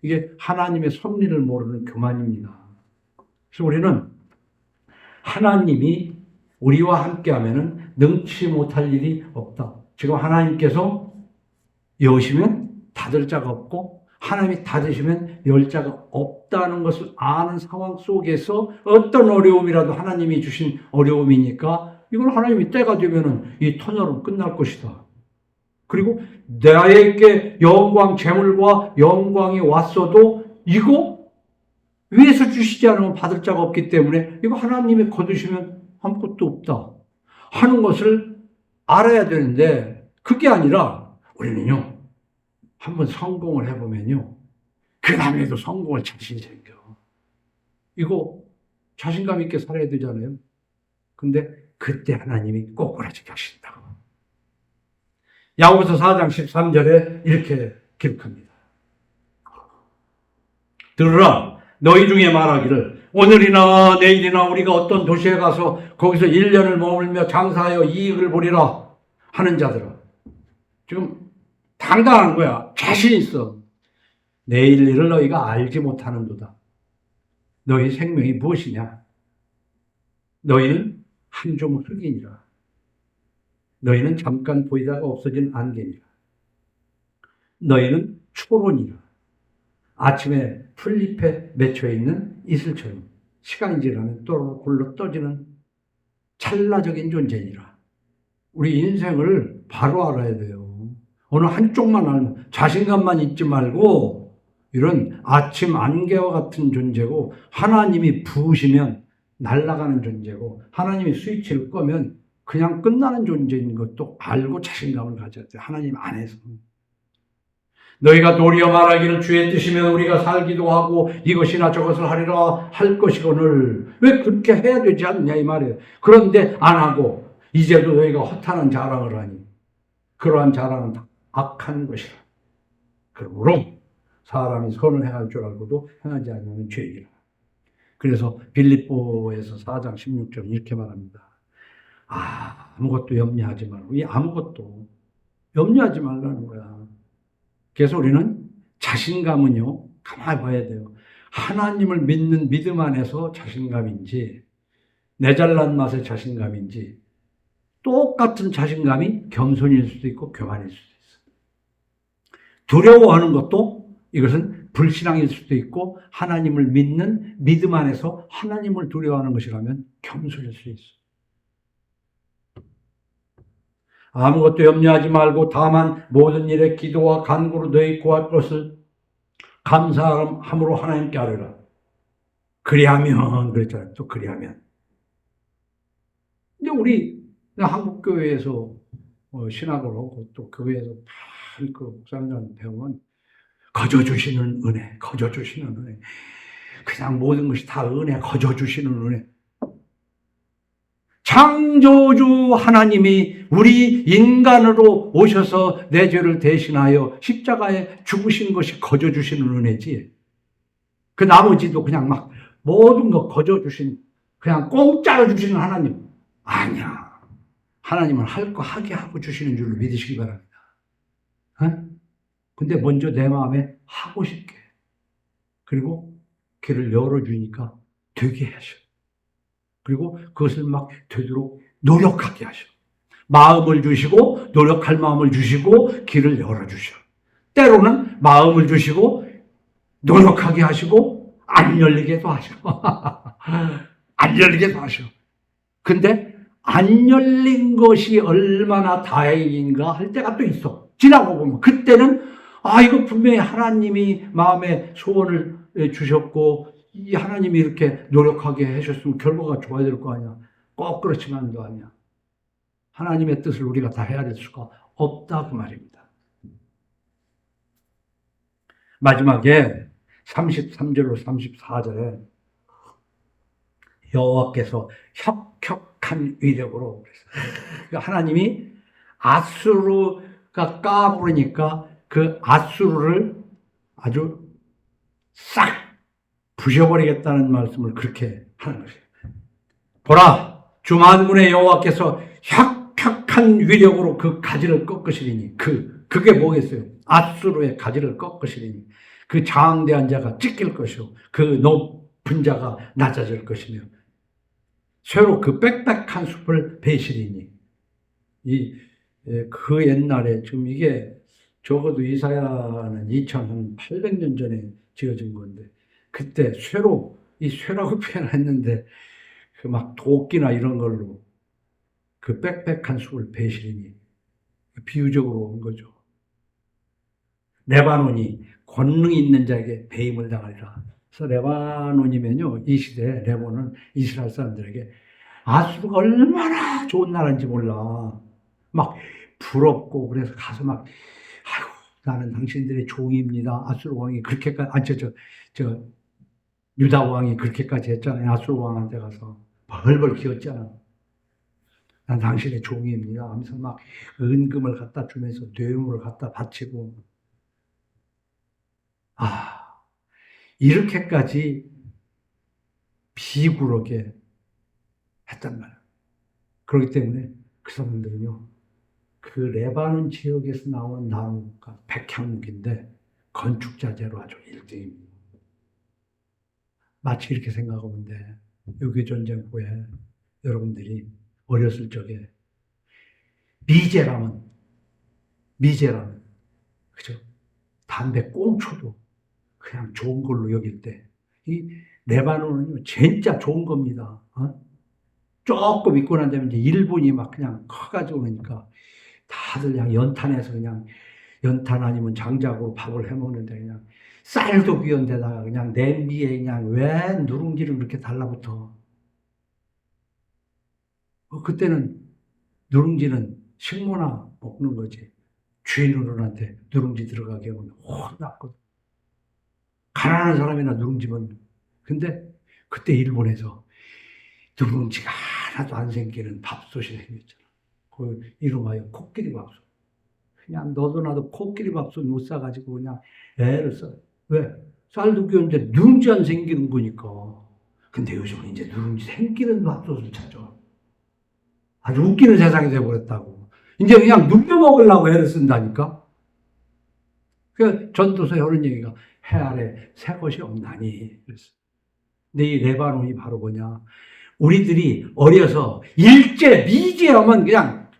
이게 하나님의 섭리를 모르는 교만입니다. 그래서 우리는 하나님이 우리와 함께하면 능치 못할 일이 없다. 지금 하나님께서 여시면 닫을 자가 없고 하나님이 닫으시면 열 자가 없다는 것을 아는 상황 속에서 어떤 어려움이라도 하나님이 주신 어려움이니까 이걸 하나님이 때가 되면은 이 터널은 끝날 것이다. 그리고 나에게 영광, 재물과 영광이 왔어도 이거 위에서 주시지 않으면 받을 자가 없기 때문에 이거 하나님이 거두시면 아무것도 없다 하는 것을 알아야 되는데 그게 아니라 우리는요. 한번 성공을 해보면요. 그 다음에도 성공할 자신이 생겨. 이거 자신감 있게 살아야 되잖아요. 근데 그때 하나님이 꼬꾸라지게 하신다고. 야고보서 4장 13절에 이렇게 기록합니다. 들으라 너희 중에 말하기를 오늘이나 내일이나 우리가 어떤 도시에 가서 거기서 1년을 머물며 장사하여 이익을 보리라 하는 자들아. 지금 당당한 거야. 자신 있어. 내일 일을 너희가 알지 못하는도다. 너희 생명이 무엇이냐? 너희는 한 좀 흙이니라. 너희는 잠깐 보이다가 없어진 안개니라. 너희는 초론이라. 아침에 풀잎에 맺혀 있는 이슬처럼 시간이 지나면 또 굴러 떠지는 찰나적인 존재니라. 우리 인생을 바로 알아야 돼요. 어느 한쪽만 알면, 자신감만 있지 말고 이런 아침 안개와 같은 존재고, 하나님이 부으시면 날아가는 존재고, 하나님이 스위치를 끄면 그냥 끝나는 존재인 것도 알고 자신감을 가져야 돼요. 하나님 안에서. 너희가 도리어 말하기를 주의 뜻이면 우리가 살기도 하고 이것이나 저것을 하리라 할 것이거늘. 왜 그렇게 해야 되지 않느냐 이 말이에요. 그런데 안 하고 이제도 너희가 허탄한 자랑을 하니 그러한 자랑은 악한 것이라. 그러므로 사람이 선을 행할 줄 알고도 행하지 않으면 죄이라. 그래서 빌립보에서 4장 16절 이렇게 말합니다. 아무것도 염려하지 말고, 이 아무것도 염려하지 말라는 거야. 그래서 우리는 자신감은요, 가만히 봐야 돼요. 하나님을 믿는 믿음 안에서 자신감인지, 내 잘난 맛의 자신감인지, 똑같은 자신감이 겸손일 수도 있고 교만일 수도 있어요. 두려워하는 것도 이것은 불신앙일 수도 있고, 하나님을 믿는 믿음 안에서 하나님을 두려워하는 것이라면 겸손일 수 있어요. 아무것도 염려하지 말고 다만 모든 일에 기도와 간구로 너희 구할 것을 감사함으로 하나님께 아뢰라. 그리하면, 그랬잖아요. 또 그리하면. 근데 우리 한국교회에서 신학을 하고 또 교회에서 그 목사님들한테 배우면 거저주시는 은혜, 거저주시는 은혜. 그냥 모든 것이 다 은혜, 거저주시는 은혜. 창조주 하나님이 우리 인간으로 오셔서 내 죄를 대신하여 십자가에 죽으신 것이 거저주시는 은혜지. 그 나머지도 그냥 막 모든 거 거저주신, 그냥 공짜로 주시는 하나님. 아니야. 하나님은 할 거 하게 하고 주시는 줄로 믿으시기 바랍니다. 근데 먼저 내 마음에 하고 싶게. 그리고 길을 열어주니까 되게 하셔. 그리고 그것을 막 되도록 노력하게 하셔. 마음을 주시고 노력할 마음을 주시고 길을 열어주셔. 때로는 마음을 주시고 노력하게 하시고 안 열리게도 하셔. 안 열리게도 하셔. 근데 안 열린 것이 얼마나 다행인가 할 때가 또 있어. 지나고 보면 그때는 이거 분명히 하나님이 마음에 소원을 주셨고 이 하나님이 이렇게 노력하게 하셨으면 결과가 좋아야 될 거 아니야. 꼭 그렇지만도 아니야. 하나님의 뜻을 우리가 다 헤아릴 수가 없다 그 말입니다. 마지막에 33절로 34절에 여호와께서 혁혁한 위력으로 그랬어요. 하나님이 아수르가 까부르니까 그 아수르를 아주 싹 부셔버리겠다는 말씀을 그렇게 하는 것이에요. 보라, 주 만군의 여호와께서 혁혁한 위력으로 그 가지를 꺾으시리니 그게 뭐겠어요? 아수르의 가지를 꺾으시리니 그 장대한 자가 찢길 것이요 그 높은 자가 낮아질 것이며 새로 그 빽빽한 숲을 베시리니 그 옛날에 지금 이게 적어도 이사야는 2800년 전에 지어진 건데 그때 이 쇠라고 표현했는데 그 막 도끼나 이런 걸로 그 빽빽한 숲을 베시리니 비유적으로 온 거죠. 레바논이 권능 있는 자에게 배임을 당하리라. 그래서 레바논이면요, 이 시대에 레바논은 이스라엘 사람들에게 아수르가 얼마나 좋은 나라인지 몰라. 막 부럽고 그래서 가서 막 아이고 나는 당신들의 종입니다. 아수르 왕이 그렇게까지 유다 왕이 그렇게까지 했잖아요. 아수르 왕한테 가서 벌벌 기었잖아. 난 당신의 종입니다 하면서 막 은금을 갖다 주면서 뇌물을 갖다 바치고 이렇게까지 비굴하게 했단 말이에요. 그렇기 때문에 그 사람들은요, 그 레바논 지역에서 나오는 나무가 백향목인데 건축자재로 아주 1등입니다. 마치 이렇게 생각하면 돼. 6.25 전쟁 후에 여러분들이 어렸을 적에 미제라면 그죠? 담배 꽁초도 그냥 좋은 걸로 여길 때, 이 레바논은 진짜 좋은 겁니다. 조금 있고 난 다음에 이제 일본이 막 그냥 커가지고 그러니까 다들 그냥 연탄에서 그냥 연탄 아니면 장작으로 밥을 해 먹는데 그냥 쌀도 귀한데다가 그냥 냄비에 그냥 왜 누룽지를 그렇게 달라붙어. 그때는 누룽지는 식모나 먹는 거지. 주인어른한테 누룽지 들어가게 하면 혼났거든. 가난한 사람이나 누룽지 먹는. 근데 그때 일본에서 누룽지가 하나도 안 생기는 밥솥이 생겼잖아. 그 이름하여 코끼리 밥솥. 그냥 너도 나도 코끼리 밥솥 못 사가지고 그냥 애를 써. 왜? 쌀도 귀한데 누룽지 안 생기는 거니까. 근데 요즘은 이제 누룽지 생기는 밥솥을 찾아. 아주 웃기는 세상이 돼버렸다고. 이제 그냥 누려 먹으려고 애를 쓴다니까? 그 전도서에 하는 얘기가 해 아래 새 것이 없나니. 그랬어. 근데 이 레바논이 바로 뭐냐. 우리들이 어려서 일제, 미제 하면 그냥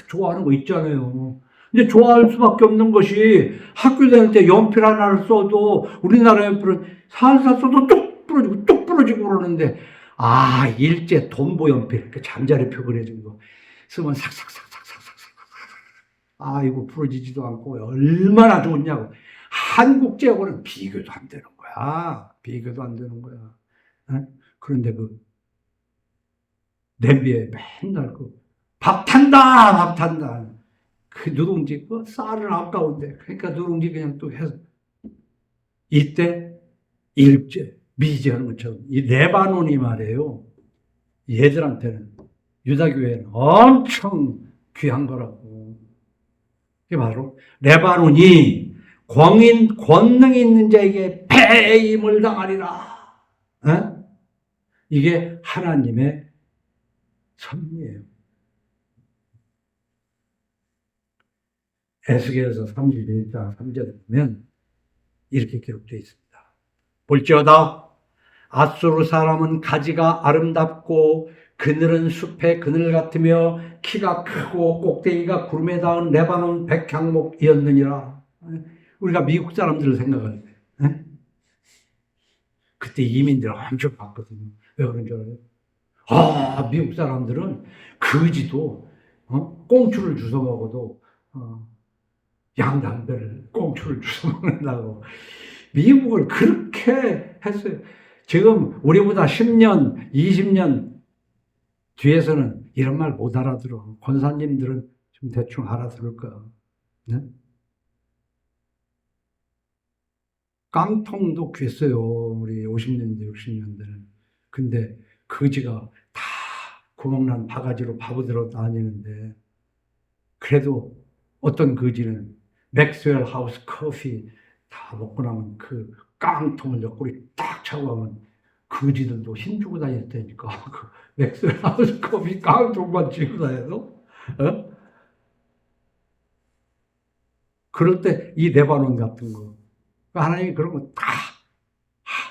좋아하는 거 있잖아요. 근데 좋아할 수밖에 없는 것이 학교 다닐 때 연필 하나를 써도 우리나라 연필은 살살 써도 뚝 부러지고 그러는데 일제 돈보 연필, 그 잠자리표 그려진 거 쓰면 삭삭삭삭삭삭삭 이거 부러지지도 않고 얼마나 좋냐고. 한국제하고는 비교도 안 되는 거야. 비교도 안 되는 거야. 그런데 그 냄비에 맨날 밥 탄다. 그 누룽지, 그 쌀은 아까운데. 그러니까 누룽지 그냥 또 해서. 이때 일제, 미제 하는 것처럼 이 레바논이 말이에요. 얘들한테는, 유다교회는 엄청 귀한 거라고. 그게 바로 레바논이 권능 있는 자에게 배임을 당하리라. 이게 하나님의 섭리예요. 에스겔서 31장 3절에 보면 이렇게 기록되어 있습니다. 볼지어다 앗소르 사람은 가지가 아름답고 그늘은 숲의 그늘 같으며 키가 크고 꼭대기가 구름에 닿은 레바논 백향목이었느니라. 우리가 미국 사람들을 생각할 때 그때 이민들 엄청 봤거든요. 왜 그런 줄 알아요? 미국 사람들은 거지도 꽁초를 주워 먹어도 양담배를 꽁초를 주워 먹는다고 미국을 그렇게 했어요. 지금 우리보다 10년, 20년 뒤에서는 이런 말 못 알아들어. 권사님들은 좀 대충 알아들을 거야. 네? 깡통도 귀했어요. 우리 50년대, 60년대는. 근데 거지가 다 구멍난 바가지로 바보들어 다니는데 그래도 어떤 거지는 맥스웰 하우스 커피 다 먹고 나면 그 깡통을 옆구리 딱 차고 하면 거지들도 힘주고 다녔다니까. 그 맥스웰 하우스 커피 깡통만 쥐고 다녀서. 그럴 때 이 레바논 같은 거. 하나님이 그런 거 다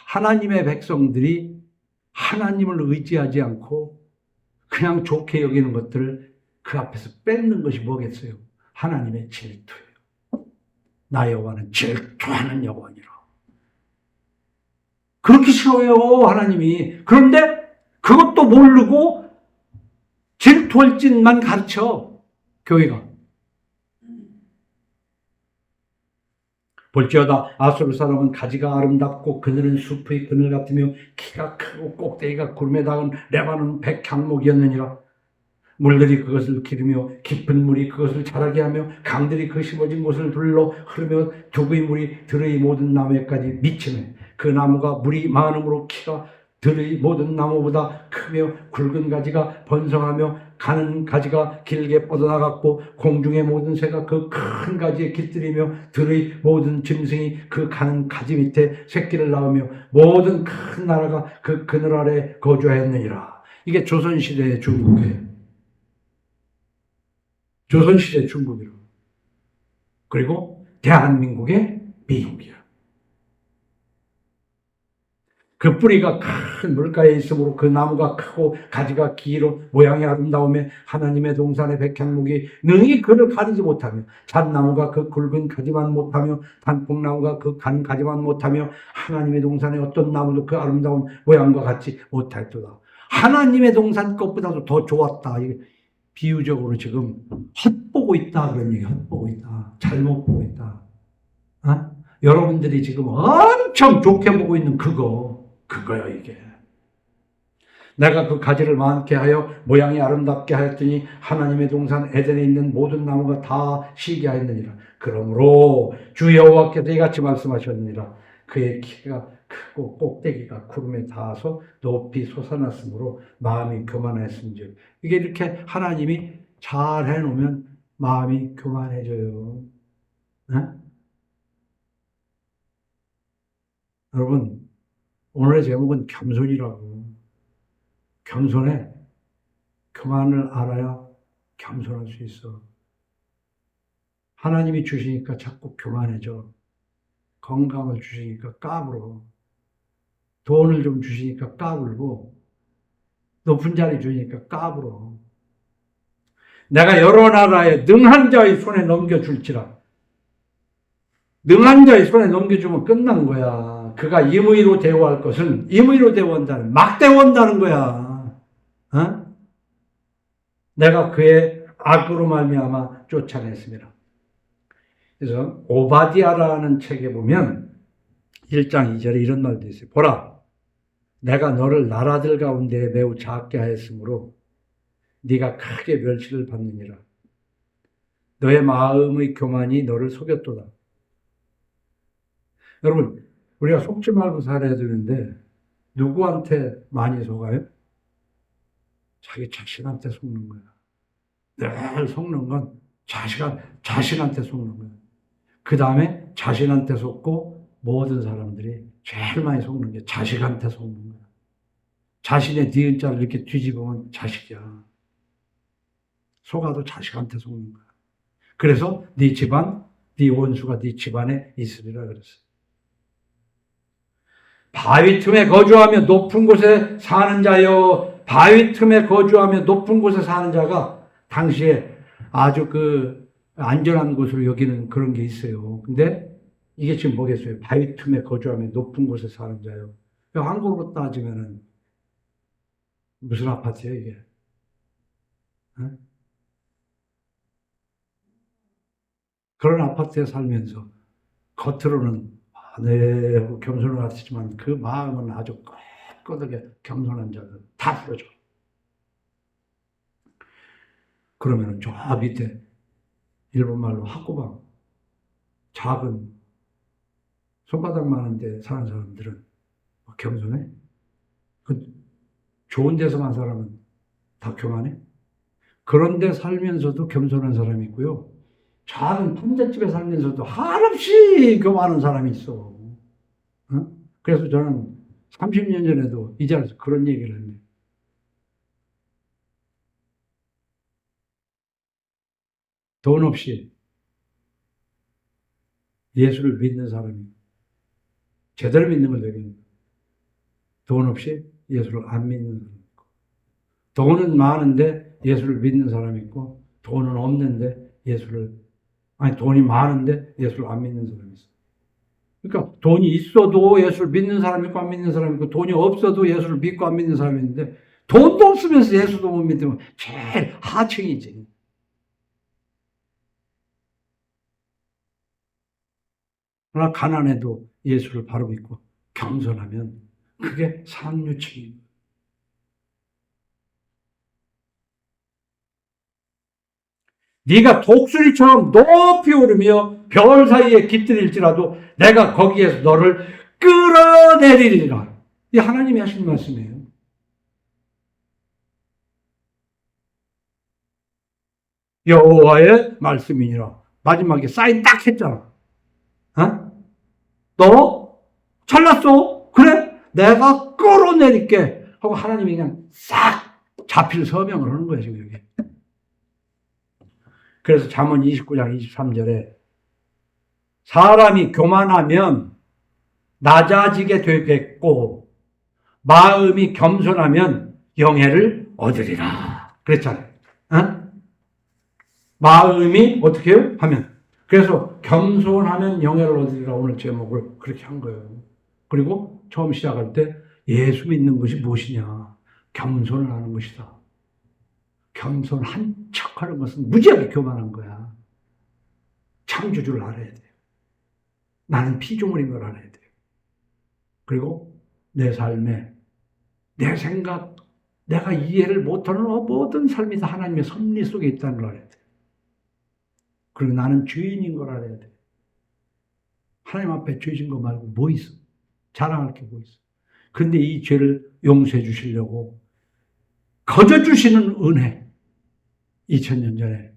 하나님의 백성들이 하나님을 의지하지 않고 그냥 좋게 여기는 것들을 그 앞에서 뺏는 것이 뭐겠어요? 하나님의 질투예요. 나 여호와는 질투하는 여호와니라. 그렇게 싫어해요, 하나님이. 그런데 그것도 모르고 질투할 짓만 가르쳐, 교회가. 볼지어다 아수르 사람은 가지가 아름답고 그늘은 숲의 그늘 같으며 키가 크고 꼭대기가 구름에 닿은 레바논 백향목이었느니라. 물들이 그것을 기르며 깊은 물이 그것을 자라게 하며 강들이 그 심어진 곳을 둘러 흐르며 두부의 물이 들의 모든 나무에까지 미치매 그 나무가 물이 많음으로 키가 들의 모든 나무보다 크며 굵은 가지가 번성하며 가는 가지가 길게 뻗어나갔고 공중의 모든 새가 그 큰 가지에 깃들이며 들의 모든 짐승이 그 가는 가지 밑에 새끼를 낳으며 모든 큰 나라가 그 그늘 아래 거주하였느니라. 이게 조선시대의 중국이에요. 조선시대 중국이라. 그리고 대한민국의 미국이라. 그 뿌리가 큰 물가에 있으므로 그 나무가 크고 가지가 길어 모양이 아름다우며 하나님의 동산의 백향목이 능히 그를 가리지 못하며 잣나무가 그 굵은 가지만 못하며 단풍나무가 그 간 가지만 못하며 하나님의 동산의 어떤 나무도 그 아름다운 모양과 같지 못하였도다. 하나님의 동산 것보다도 더 좋았다. 비유적으로 지금 헛보고 있다 그런 얘기. 헛보고 있다. 잘못 보고 있다. 어? 여러분들이 지금 엄청 좋게 보고 있는 그거야 이게. 내가 그 가지를 많게 하여 모양이 아름답게 하였더니 하나님의 동산 에덴에 있는 모든 나무가 다 시게 하였느니라. 그러므로 주 여호와께서 이같이 말씀하셨느니라. 그의 키가 크고 꼭대기가 구름에 닿아서 높이 솟아났으므로 마음이 교만했은즉. 이게 이렇게 하나님이 잘 해놓으면 마음이 교만해져요. 네? 여러분, 오늘의 제목은 겸손이라고. 겸손해. 교만을 알아야 겸손할 수 있어. 하나님이 주시니까 자꾸 교만해져. 건강을 주시니까 까불어. 돈을 좀 주시니까 까불고, 높은 자리 주니까 까불어. 내가 여러 나라에 능한 자의 손에 넘겨줄지라. 능한 자의 손에 넘겨주면 끝난 거야. 그가 임의로 대우할 것은 임의로 대우한다는, 막 대우한다는 거야. 어? 내가 그의 악으로 말미암아 쫓아냈습니다. 그래서 오바디아라는 책에 보면 1장 2절에 이런 말도 있어요. 보라, 내가 너를 나라들 가운데 매우 작게 하였으므로 네가 크게 멸시를 받느니라. 너의 마음의 교만이 너를 속였도다. 여러분, 우리가 속지 말고 살아야 되는데 누구한테 많이 속아요? 자기 자신한테 속는 거야. 늘 속는 건 자신한테 속는 거야. 그 다음에 자신한테 속고 모든 사람들이 제일 많이 속는 게 자식한테 속는 거야. 자신의 니은자를 이렇게 뒤집으면 자식이야. 속아도 자식한테 속는 거야. 그래서 네 집안, 네 원수가 네 집안에 있으리라 그랬어요. 바위 틈에 거주하며 높은 곳에 사는 자여, 바위 틈에 거주하며 높은 곳에 사는 자가 당시에 아주 그 안전한 곳으로 여기는 그런 게 있어요. 근데 이게 지금 뭐겠어요? 바위 틈에 거주하며 높은 곳에 사는 자요. 한국으로 따지면은 무슨 아파트예요, 이게? 어? 그런 아파트에 살면서 겉으로는 네 하고 겸손을 갖지만 그 마음은 아주 끄덕끄덕에 겸손한 자들 다 풀어줘. 그러면 저 밑에 일본말로 학고방 작은 손바닥 많은데 사는 사람들은 겸손해? 그 좋은 데서만 사람은 다 교만해? 그런데 살면서도 겸손한 사람이 있고요. 작은 판잣집에 살면서도 한없이 교만한 사람이 있어. 어? 그래서 저는 30년 전에도 이 자리에서 그런 얘기를 했네요. 돈 없이 예수를 믿는 사람이 제대로 믿는 걸 얘기합니다. 돈 없이 예수를 안 믿는 사람이 있고, 돈은 많은데 예수를 믿는 사람이 있고, 돈은 없는데 돈이 많은데 예수를 안 믿는 사람이 있어. 그러니까 돈이 있어도 예수를 믿는 사람이 있고 안 믿는 사람이 있고, 돈이 없어도 예수를 믿고 안 믿는 사람이 있는데, 돈도 없으면서 예수도 못 믿으면 제일 하층이지. 그러나 가난해도 예수를 바로 믿고 겸손하면 그게 상류층입니다. 네가 독수리처럼 높이 오르며 별 사이에 깃들일지라도 내가 거기에서 너를 끌어내리리라. 이 하나님이 하신 말씀이에요. 여호와의 말씀이니라. 마지막에 사인 딱 했잖아. 어? 너 잘났어? 그래? 내가 끌어내릴게 하고 하나님이 그냥 싹 자필 서명을 하는 거예요, 지금 여기. 그래서 잠언 29장 23절에 사람이 교만하면 낮아지게 되겠고 마음이 겸손하면 영예를 얻으리라. 그랬잖아요. 어? 마음이 어떻게 해요? 하면. 그래서 겸손하면 영예를 얻으리라 오늘 제목을 그렇게 한 거예요. 그리고 처음 시작할 때 예수 믿는 것이 무엇이냐? 겸손을 하는 것이다. 겸손한 척하는 것은 무지하게 교만한 거야. 창조주를 알아야 돼요. 나는 피조물인 걸 알아야 돼요. 그리고 내 삶에 내 생각, 내가 이해를 못하는 모든 삶이 다 하나님의 섭리 속에 있다는 걸 알아야 돼요. 그리고 나는 죄인인 걸 알아야 돼요. 하나님 앞에 죄진 거 말고 뭐 있어? 자랑할 게 뭐 있어? 근데 이 죄를 용서해 주시려고 거저 주시는 은혜, 2000년 전에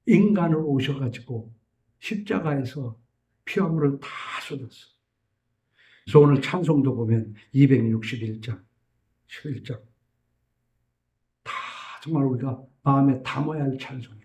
인간을 오셔가지고 십자가에서 피와 물을 다 쏟았어. 그래서 오늘 찬송도 보면 261장, 11장 다 정말 우리가 마음에 담아야 할 찬송이에요.